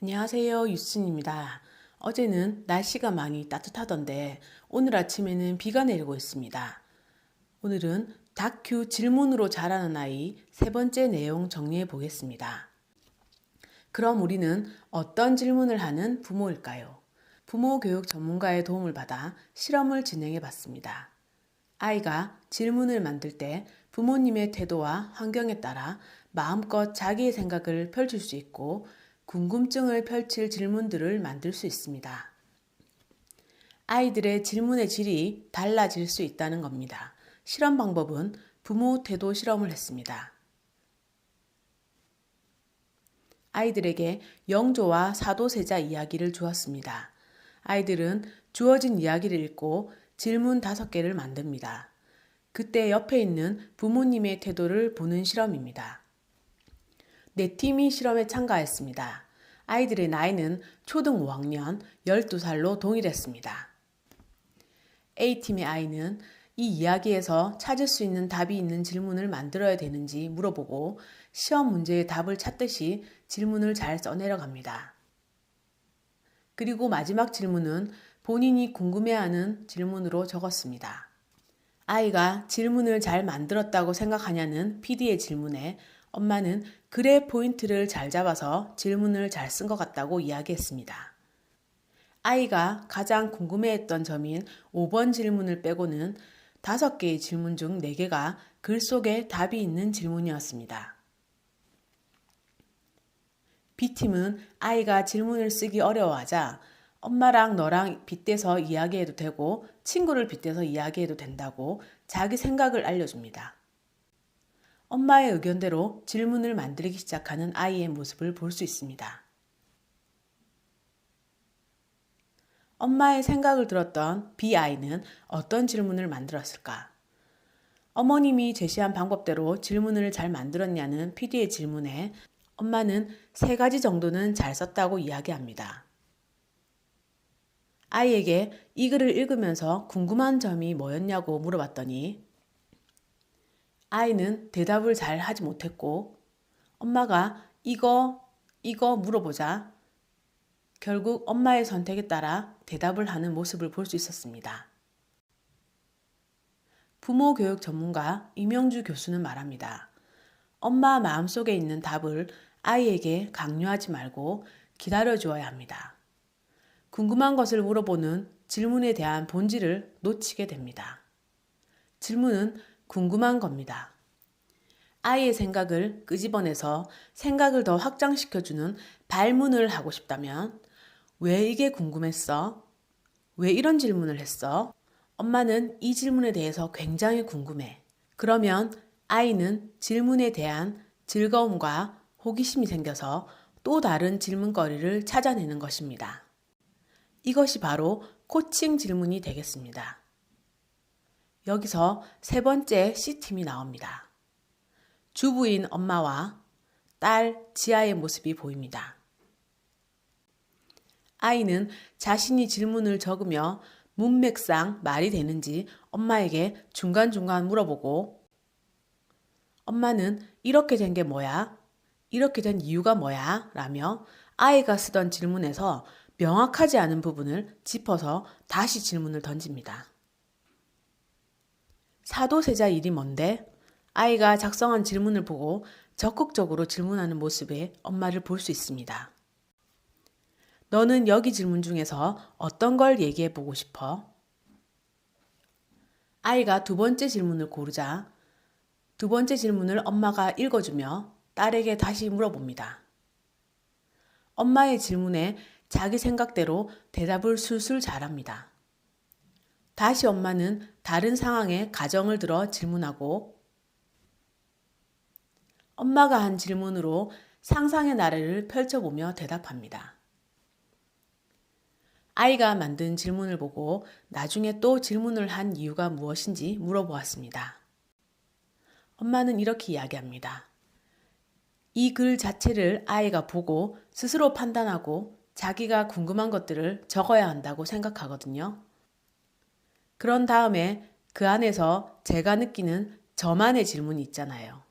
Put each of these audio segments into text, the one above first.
안녕하세요, 유순입니다. 어제는 날씨가 많이 따뜻하던데 오늘 아침에는 비가 내리고 있습니다. 오늘은 다큐 질문으로 자라는 아이 세 번째 내용 정리해 보겠습니다. 그럼 우리는 어떤 질문을 하는 부모일까요? 부모 교육 전문가의 도움을 받아 실험을 진행해 봤습니다. 아이가 질문을 만들 때 부모님의 태도와 환경에 따라 마음껏 자기의 생각을 펼칠 수 있고 궁금증을 펼칠 질문들을 만들 수 있습니다. 아이들의 질문의 질이 달라질 수 있다는 겁니다. 실험 방법은 부모 태도 실험을 했습니다. 아이들에게 영조와 사도세자 이야기를 주었습니다. 아이들은 주어진 이야기를 읽고 질문 5개를 만듭니다. 그때 옆에 있는 부모님의 태도를 보는 실험입니다. 네 팀이 실험에 참가했습니다. 아이들의 나이는 초등 5학년 12살로 동일했습니다. A팀의 아이는 이 이야기에서 찾을 수 있는 답이 있는 질문을 만들어야 되는지 물어보고 시험 문제의 답을 찾듯이 질문을 잘 써내려갑니다. 그리고 마지막 질문은 본인이 궁금해하는 질문으로 적었습니다. 아이가 질문을 잘 만들었다고 생각하냐는 PD의 질문에 엄마는 글의 포인트를 잘 잡아서 질문을 잘 쓴 것 같다고 이야기했습니다. 아이가 가장 궁금해했던 점인 5번 질문을 빼고는 5개의 질문 중 4개가 글 속에 답이 있는 질문이었습니다. B팀은 아이가 질문을 쓰기 어려워하자 엄마랑 너랑 빗대서 이야기해도 되고 친구를 빗대서 이야기해도 된다고 자기 생각을 알려줍니다. 엄마의 의견대로 질문을 만들기 시작하는 아이의 모습을 볼 수 있습니다. 엄마의 생각을 들었던 B아이는 어떤 질문을 만들었을까? 어머님이 제시한 방법대로 질문을 잘 만들었냐는 PD의 질문에 엄마는 3가지 정도는 잘 썼다고 이야기합니다. 아이에게 이 글을 읽으면서 궁금한 점이 뭐였냐고 물어봤더니 아이는 대답을 잘 하지 못했고 엄마가 이거 물어보자 결국 엄마의 선택에 따라 대답을 하는 모습을 볼 수 있었습니다. 부모 교육 전문가 이명주 교수는 말합니다. 엄마 마음속에 있는 답을 아이에게 강요하지 말고 기다려 주어야 합니다. 궁금한 것을 물어보는 질문에 대한 본질을 놓치게 됩니다. 질문은 궁금한 겁니다. 아이의 생각을 끄집어내서 생각을 더 확장시켜주는 발문을 하고 싶다면 왜 이게 궁금했어? 왜 이런 질문을 했어? 엄마는 이 질문에 대해서 굉장히 궁금해. 그러면 아이는 질문에 대한 즐거움과 호기심이 생겨서 또 다른 질문거리를 찾아내는 것입니다. 이것이 바로 코칭 질문이 되겠습니다. 여기서 3번째 C팀이 나옵니다. 주부인 엄마와 딸 지아의 모습이 보입니다. 아이는 자신이 질문을 적으며 문맥상 말이 되는지 엄마에게 중간중간 물어보고 엄마는 이렇게 된 게 뭐야? 이렇게 된 이유가 뭐야? 라며 아이가 쓰던 질문에서 명확하지 않은 부분을 짚어서 다시 질문을 던집니다. 사도세자 일이 뭔데? 아이가 작성한 질문을 보고 적극적으로 질문하는 모습에 엄마를 볼 수 있습니다. 너는 여기 질문 중에서 어떤 걸 얘기해 보고 싶어? 아이가 2번째 질문을 고르자 2번째 질문을 엄마가 읽어주며 딸에게 다시 물어봅니다. 엄마의 질문에 자기 생각대로 대답을 술술 잘합니다. 다시 엄마는 다른 상황에 가정을 들어 질문하고 엄마가 한 질문으로 상상의 나래를 펼쳐보며 대답합니다. 아이가 만든 질문을 보고 나중에 또 질문을 한 이유가 무엇인지 물어보았습니다. 엄마는 이렇게 이야기합니다. 이 글 자체를 아이가 보고 스스로 판단하고 자기가 궁금한 것들을 적어야 한다고 생각하거든요. 그런 다음에 그 안에서 제가 느끼는 저만의 질문이 있잖아요.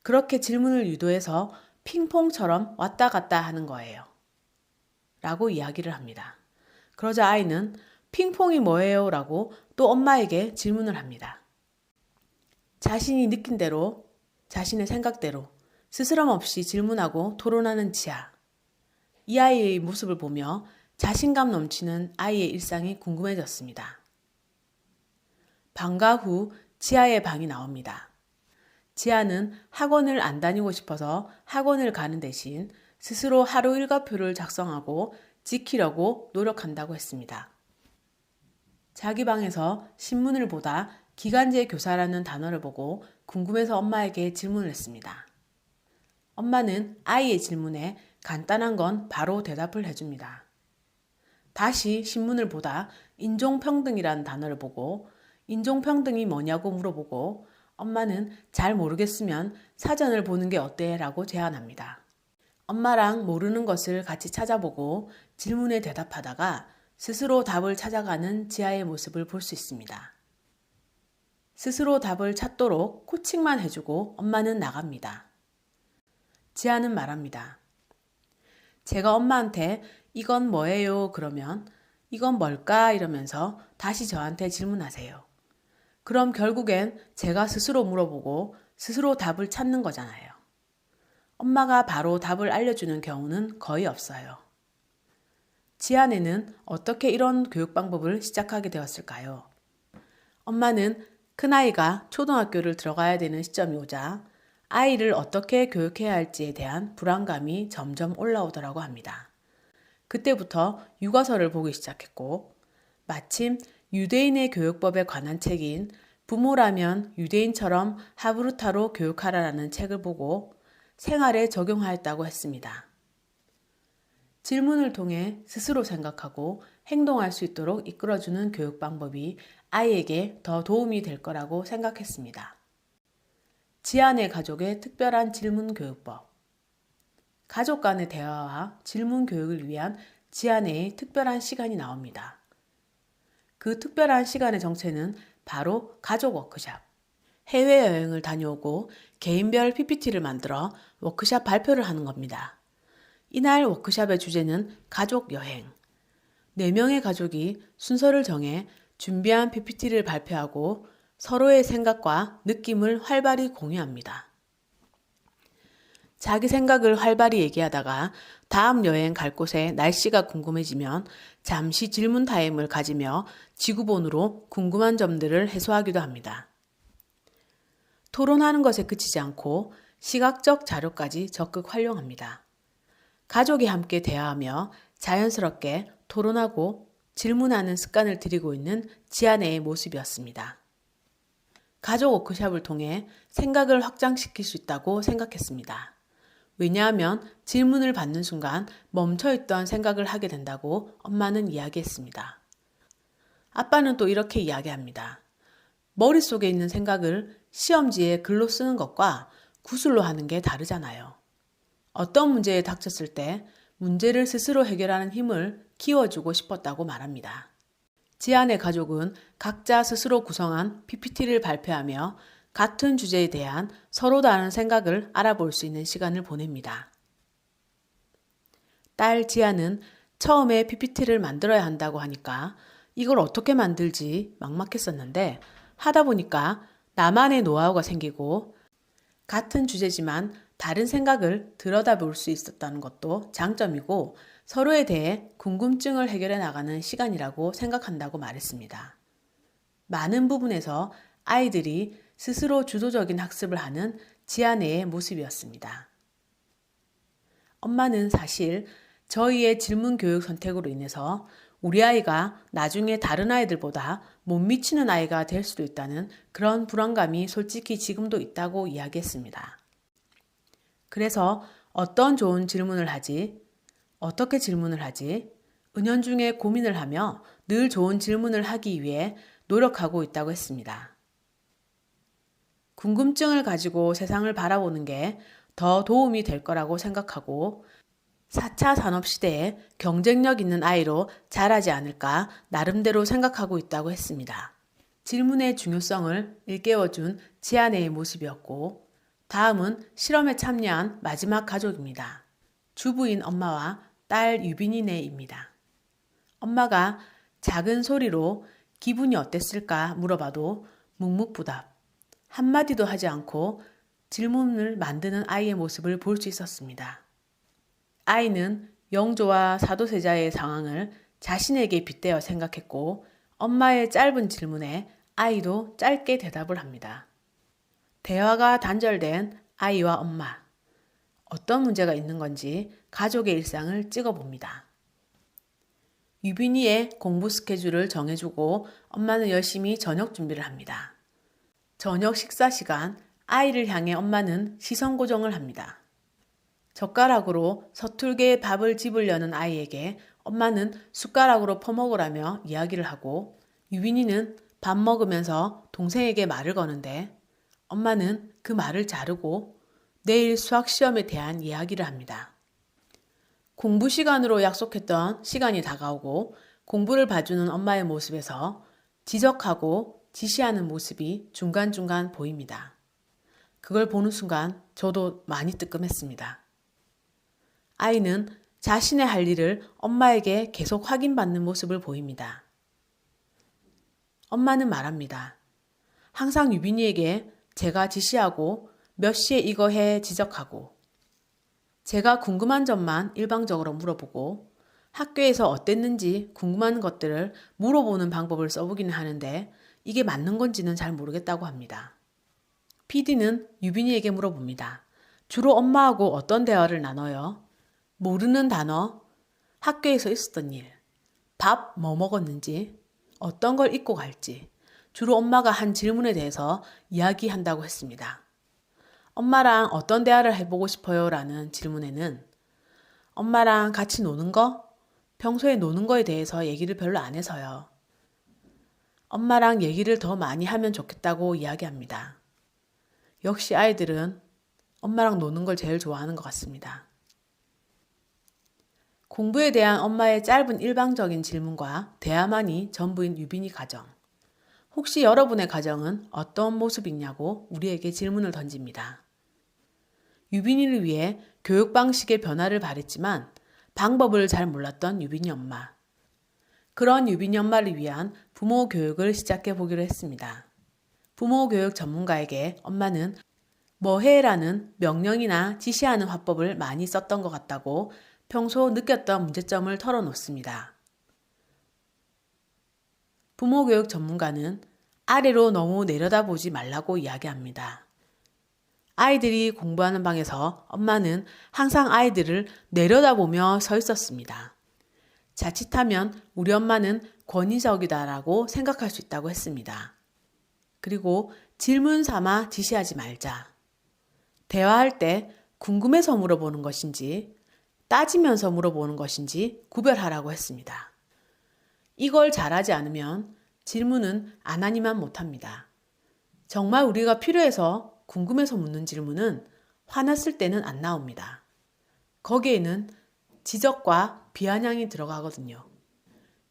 그렇게 질문을 유도해서 핑퐁처럼 왔다 갔다 하는 거예요. 라고 이야기를 합니다. 그러자 아이는 핑퐁이 뭐예요? 라고 또 엄마에게 질문을 합니다. 자신이 느낀 대로, 자신의 생각대로 스스럼 없이 질문하고 토론하는 지아. 이 아이의 모습을 보며 자신감 넘치는 아이의 일상이 궁금해졌습니다. 방과 후 지아의 방이 나옵니다. 지아는 학원을 안 다니고 싶어서 학원을 가는 대신 스스로 하루 일과표를 작성하고 지키려고 노력한다고 했습니다. 자기 방에서 신문을 보다 기간제 교사라는 단어를 보고 궁금해서 엄마에게 질문을 했습니다. 엄마는 아이의 질문에 간단한 건 바로 대답을 해줍니다. 다시 신문을 보다 인종평등이라는 단어를 보고 인종평등이 뭐냐고 물어보고 엄마는 잘 모르겠으면 사전을 보는 게 어때? 라고 제안합니다. 엄마랑 모르는 것을 같이 찾아보고 질문에 대답하다가 스스로 답을 찾아가는 지아의 모습을 볼 수 있습니다. 스스로 답을 찾도록 코칭만 해주고 엄마는 나갑니다. 지아는 말합니다. 제가 엄마한테 이건 뭐예요? 그러면 이건 뭘까? 이러면서 다시 저한테 질문하세요. 그럼 결국엔 제가 스스로 물어보고 스스로 답을 찾는 거잖아요. 엄마가 바로 답을 알려주는 경우는 거의 없어요. 지아네는 어떻게 이런 교육 방법을 시작하게 되었을까요? 엄마는 큰아이가 초등학교를 들어가야 되는 시점이 오자 아이를 어떻게 교육해야 할지에 대한 불안감이 점점 올라오더라고 합니다. 그때부터 육아서를 보기 시작했고 마침 유대인의 교육법에 관한 책인 부모라면 유대인처럼 하브루타로 교육하라라는 책을 보고 생활에 적용하였다고 했습니다. 질문을 통해 스스로 생각하고 행동할 수 있도록 이끌어주는 교육 방법이 아이에게 더 도움이 될 거라고 생각했습니다. 지아네 가족의 특별한 질문 교육법. 가족 간의 대화와 질문 교육을 위한 지아네의 특별한 시간이 나옵니다. 그 특별한 시간의 정체는 바로 가족 워크샵. 해외여행을 다녀오고 개인별 PPT를 만들어 워크샵 발표를 하는 겁니다. 이날 워크샵의 주제는 가족 여행. 4명의 가족이 순서를 정해 준비한 PPT를 발표하고 서로의 생각과 느낌을 활발히 공유합니다. 자기 생각을 활발히 얘기하다가 다음 여행 갈 곳의 날씨가 궁금해지면 잠시 질문 타임을 가지며 지구본으로 궁금한 점들을 해소하기도 합니다. 토론하는 것에 그치지 않고 시각적 자료까지 적극 활용합니다. 가족이 함께 대화하며 자연스럽게 토론하고 질문하는 습관을 들이고 있는 지아네의 모습이었습니다. 가족 워크샵을 통해 생각을 확장시킬 수 있다고 생각했습니다. 왜냐하면 질문을 받는 순간 멈춰있던 생각을 하게 된다고 엄마는 이야기했습니다. 아빠는 또 이렇게 이야기합니다. 머릿속에 있는 생각을 시험지에 글로 쓰는 것과 구술로 하는 게 다르잖아요. 어떤 문제에 닥쳤을 때 문제를 스스로 해결하는 힘을 키워주고 싶었다고 말합니다. 지아네 가족은 각자 스스로 구성한 PPT를 발표하며 같은 주제에 대한 서로 다른 생각을 알아볼 수 있는 시간을 보냅니다. 딸 지아는 처음에 PPT를 만들어야 한다고 하니까 이걸 어떻게 만들지 막막했었는데 하다 보니까 나만의 노하우가 생기고 같은 주제지만 다른 생각을 들여다볼 수 있었다는 것도 장점이고 서로에 대해 궁금증을 해결해 나가는 시간이라고 생각한다고 말했습니다. 많은 부분에서 아이들이 스스로 주도적인 학습을 하는 지아네의 모습이었습니다. 엄마는 사실 저희의 질문 교육 선택으로 인해서 우리 아이가 나중에 다른 아이들보다 못 미치는 아이가 될 수도 있다는 그런 불안감이 솔직히 지금도 있다고 이야기했습니다. 그래서 어떤 좋은 질문을 하지? 어떻게 질문을 하지? 은연중에 고민을 하며 늘 좋은 질문을 하기 위해 노력하고 있다고 했습니다. 궁금증을 가지고 세상을 바라보는 게 더 도움이 될 거라고 생각하고 4차 산업시대에 경쟁력 있는 아이로 자라지 않을까 나름대로 생각하고 있다고 했습니다. 질문의 중요성을 일깨워준 지아네의 모습이었고 다음은 실험에 참여한 마지막 가족입니다. 주부인 엄마와 딸 유빈이네입니다. 엄마가 작은 소리로 기분이 어땠을까 물어봐도 묵묵부답, 한마디도 하지 않고 질문을 만드는 아이의 모습을 볼 수 있었습니다. 아이는 영조와 사도세자의 상황을 자신에게 빗대어 생각했고 엄마의 짧은 질문에 아이도 짧게 대답을 합니다. 대화가 단절된 아이와 엄마. 어떤 문제가 있는 건지 가족의 일상을 찍어봅니다. 유빈이의 공부 스케줄을 정해주고 엄마는 열심히 저녁 준비를 합니다. 저녁 식사 시간, 아이를 향해 엄마는 시선 고정을 합니다. 젓가락으로 서툴게 밥을 집으려는 아이에게 엄마는 숟가락으로 퍼먹으라며 이야기를 하고 유빈이는 밥 먹으면서 동생에게 말을 거는데 엄마는 그 말을 자르고 내일 수학 시험에 대한 이야기를 합니다. 공부 시간으로 약속했던 시간이 다가오고 공부를 봐주는 엄마의 모습에서 지적하고 지시하는 모습이 중간중간 보입니다. 그걸 보는 순간 저도 많이 뜨끔했습니다. 아이는 자신의 할 일을 엄마에게 계속 확인받는 모습을 보입니다. 엄마는 말합니다. 항상 유빈이에게 제가 지시하고 몇 시에 이거 해 지적하고 제가 궁금한 점만 일방적으로 물어보고 학교에서 어땠는지 궁금한 것들을 물어보는 방법을 써보기는 하는데 이게 맞는 건지는 잘 모르겠다고 합니다. PD는 유빈이에게 물어봅니다. 주로 엄마하고 어떤 대화를 나눠요? 모르는 단어, 학교에서 있었던 일, 밥 뭐 먹었는지, 어떤 걸 입고 갈지, 주로 엄마가 한 질문에 대해서 이야기한다고 했습니다. 엄마랑 어떤 대화를 해보고 싶어요? 라는 질문에는 엄마랑 같이 노는 거? 평소에 노는 거에 대해서 얘기를 별로 안 해서요. 엄마랑 얘기를 더 많이 하면 좋겠다고 이야기합니다. 역시 아이들은 엄마랑 노는 걸 제일 좋아하는 것 같습니다. 공부에 대한 엄마의 짧은 일방적인 질문과 대화만이 전부인 유빈이 가정. 혹시 여러분의 가정은 어떤 모습이냐고 우리에게 질문을 던집니다. 유빈이를 위해 교육 방식의 변화를 바랬지만 방법을 잘 몰랐던 유빈이 엄마. 그런 유빈이 엄마를 위한 부모 교육을 시작해 보기로 했습니다. 부모 교육 전문가에게 엄마는 뭐 해라는 명령이나 지시하는 화법을 많이 썼던 것 같다고 평소 느꼈던 문제점을 털어놓습니다. 부모 교육 전문가는 아래로 너무 내려다보지 말라고 이야기합니다. 아이들이 공부하는 방에서 엄마는 항상 아이들을 내려다보며 서 있었습니다. 자칫하면 우리 엄마는 권위적이다라고 생각할 수 있다고 했습니다. 그리고 질문 삼아 지시하지 말자. 대화할 때 궁금해서 물어보는 것인지 따지면서 물어보는 것인지 구별하라고 했습니다. 이걸 잘하지 않으면 질문은 안 하니만 못합니다. 정말 우리가 필요해서 궁금해서 묻는 질문은 화났을 때는 안 나옵니다. 거기에는 지적과 비아냥이 들어가거든요.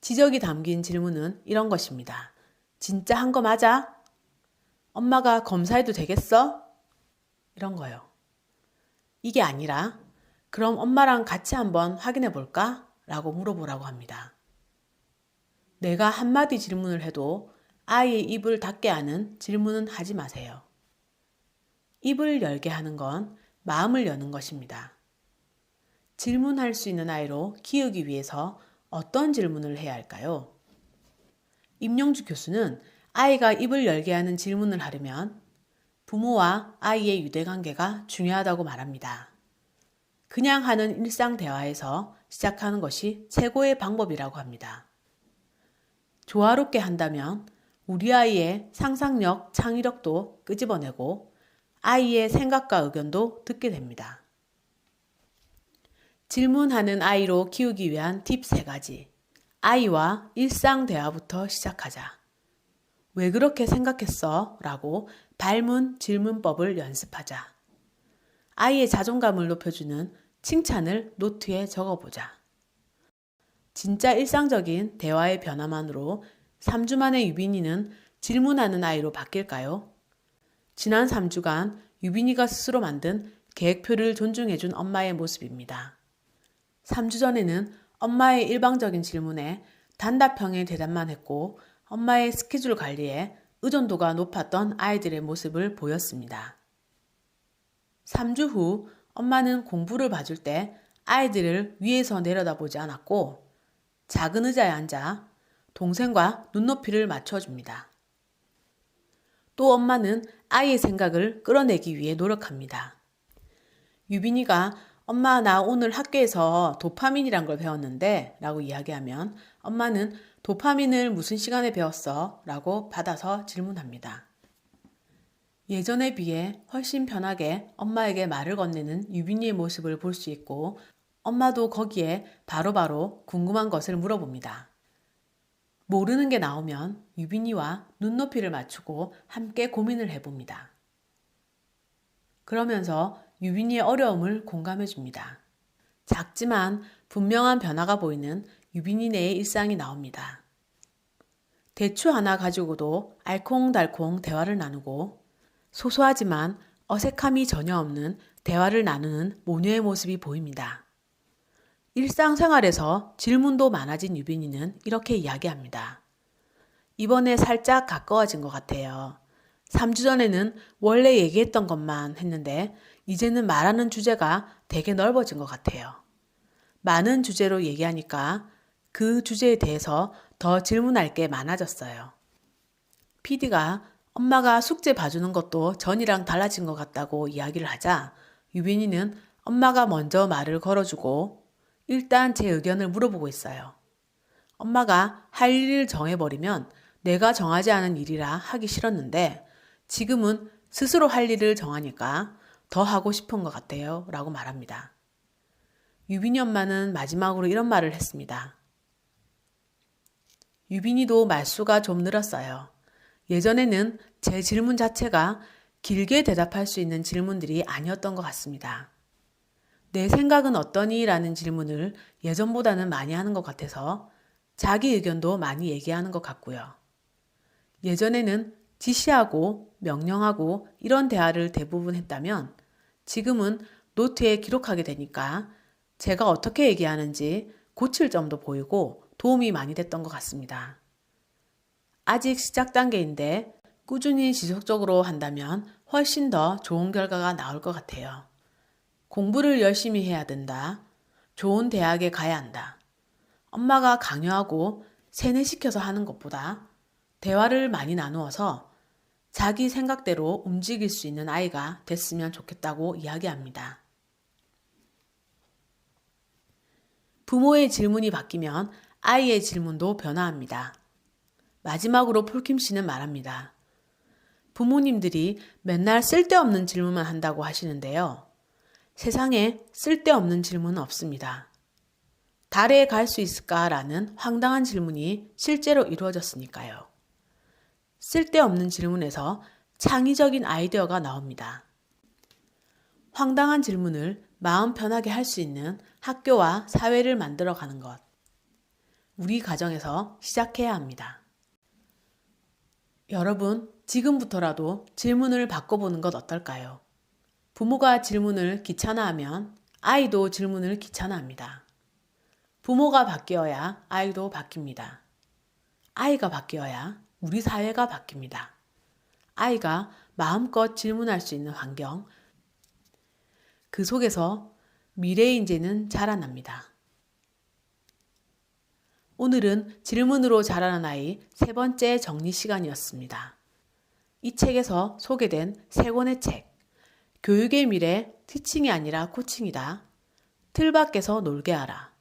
지적이 담긴 질문은 이런 것입니다. 진짜 한 거 맞아? 엄마가 검사해도 되겠어? 이런 거요. 이게 아니라 그럼 엄마랑 같이 한번 확인해 볼까? 라고 물어보라고 합니다. 내가 한마디 질문을 해도 아이의 입을 닫게 하는 질문은 하지 마세요. 입을 열게 하는 건 마음을 여는 것입니다. 질문할 수 있는 아이로 키우기 위해서 어떤 질문을 해야 할까요? 임영주 교수는 아이가 입을 열게 하는 질문을 하려면 부모와 아이의 유대관계가 중요하다고 말합니다. 그냥 하는 일상 대화에서 시작하는 것이 최고의 방법이라고 합니다. 조화롭게 한다면 우리 아이의 상상력, 창의력도 끄집어내고 아이의 생각과 의견도 듣게 됩니다. 질문하는 아이로 키우기 위한 팁 3가지. 아이와 일상 대화부터 시작하자. 왜 그렇게 생각했어? 라고 발문 질문법을 연습하자. 아이의 자존감을 높여주는 칭찬을 노트에 적어보자. 진짜 일상적인 대화의 변화만으로 3주 만에 유빈이는 질문하는 아이로 바뀔까요? 지난 3주간 유빈이가 스스로 만든 계획표를 존중해준 엄마의 모습입니다. 3주 전에는 엄마의 일방적인 질문에 단답형의 대답만 했고 엄마의 스케줄 관리에 의존도가 높았던 아이들의 모습을 보였습니다. 3주 후 엄마는 공부를 봐줄 때 아이들을 위에서 내려다보지 않았고 작은 의자에 앉아 동생과 눈높이를 맞춰줍니다. 또 엄마는 아이의 생각을 끌어내기 위해 노력합니다. 유빈이가 엄마 나 오늘 학교에서 도파민이란 걸 배웠는데 라고 이야기하면 엄마는 도파민을 무슨 시간에 배웠어? 라고 받아서 질문합니다. 예전에 비해 훨씬 편하게 엄마에게 말을 건네는 유빈이의 모습을 볼 수 있고 엄마도 거기에 바로바로 궁금한 것을 물어봅니다. 모르는 게 나오면 유빈이와 눈높이를 맞추고 함께 고민을 해봅니다. 그러면서 유빈이의 어려움을 공감해 줍니다. 작지만 분명한 변화가 보이는 유빈이네의 일상이 나옵니다. 대추 하나 가지고도 알콩달콩 대화를 나누고 소소하지만 어색함이 전혀 없는 대화를 나누는 모녀의 모습이 보입니다. 일상생활에서 질문도 많아진 유빈이는 이렇게 이야기합니다. 이번에 살짝 가까워진 것 같아요. 3주 전에는 원래 얘기했던 것만 했는데 이제는 말하는 주제가 되게 넓어진 것 같아요. 많은 주제로 얘기하니까 그 주제에 대해서 더 질문할 게 많아졌어요. PD가 엄마가 숙제 봐주는 것도 전이랑 달라진 것 같다고 이야기를 하자 유빈이는 엄마가 먼저 말을 걸어주고 일단 제 의견을 물어보고 있어요. 엄마가 할 일을 정해버리면 내가 정하지 않은 일이라 하기 싫었는데 지금은 스스로 할 일을 정하니까 더 하고 싶은 것 같아요. 라고 말합니다. 유빈이 엄마는 마지막으로 이런 말을 했습니다. 유빈이도 말수가 좀 늘었어요. 예전에는 제 질문 자체가 길게 대답할 수 있는 질문들이 아니었던 것 같습니다. 내 생각은 어떠니? 라는 질문을 예전보다는 많이 하는 것 같아서 자기 의견도 많이 얘기하는 것 같고요. 예전에는 지시하고 명령하고 이런 대화를 대부분 했다면 지금은 노트에 기록하게 되니까 제가 어떻게 얘기하는지 고칠 점도 보이고 도움이 많이 됐던 것 같습니다. 아직 시작 단계인데 꾸준히 지속적으로 한다면 훨씬 더 좋은 결과가 나올 것 같아요. 공부를 열심히 해야 된다. 좋은 대학에 가야 한다. 엄마가 강요하고 세뇌시켜서 하는 것보다 대화를 많이 나누어서 자기 생각대로 움직일 수 있는 아이가 됐으면 좋겠다고 이야기합니다. 부모의 질문이 바뀌면 아이의 질문도 변화합니다. 마지막으로 폴킴 씨는 말합니다. 부모님들이 맨날 쓸데없는 질문만 한다고 하시는데요. 세상에 쓸데없는 질문은 없습니다. 달에 갈 수 있을까라는 황당한 질문이 실제로 이루어졌으니까요. 쓸데없는 질문에서 창의적인 아이디어가 나옵니다. 황당한 질문을 마음 편하게 할 수 있는 학교와 사회를 만들어가는 것. 우리 가정에서 시작해야 합니다. 여러분, 지금부터라도 질문을 바꿔보는 것 어떨까요? 부모가 질문을 귀찮아하면 아이도 질문을 귀찮아합니다. 부모가 바뀌어야 아이도 바뀝니다. 아이가 바뀌어야 우리 사회가 바뀝니다. 아이가 마음껏 질문할 수 있는 환경, 그 속에서 미래의 인재는 자라납니다. 오늘은 질문으로 자라는 아이 세 번째 정리 시간이었습니다. 이 책에서 소개된 세 권의 책, 교육의 미래, 티칭이 아니라 코칭이다. 틀 밖에서 놀게 하라.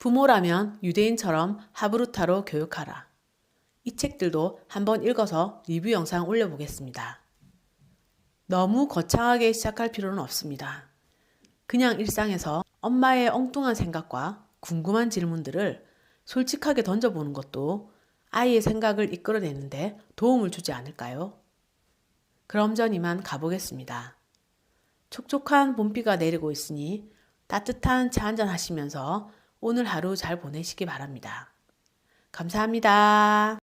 부모라면 유대인처럼 하브루타로 교육하라. 이 책들도 한번 읽어서 리뷰 영상 올려보겠습니다. 너무 거창하게 시작할 필요는 없습니다. 그냥 일상에서 엄마의 엉뚱한 생각과 궁금한 질문들을 솔직하게 던져보는 것도 아이의 생각을 이끌어내는데 도움을 주지 않을까요? 그럼 전 이만 가보겠습니다. 촉촉한 봄비가 내리고 있으니 따뜻한 차 한잔 하시면서 오늘 하루 잘 보내시기 바랍니다. 감사합니다.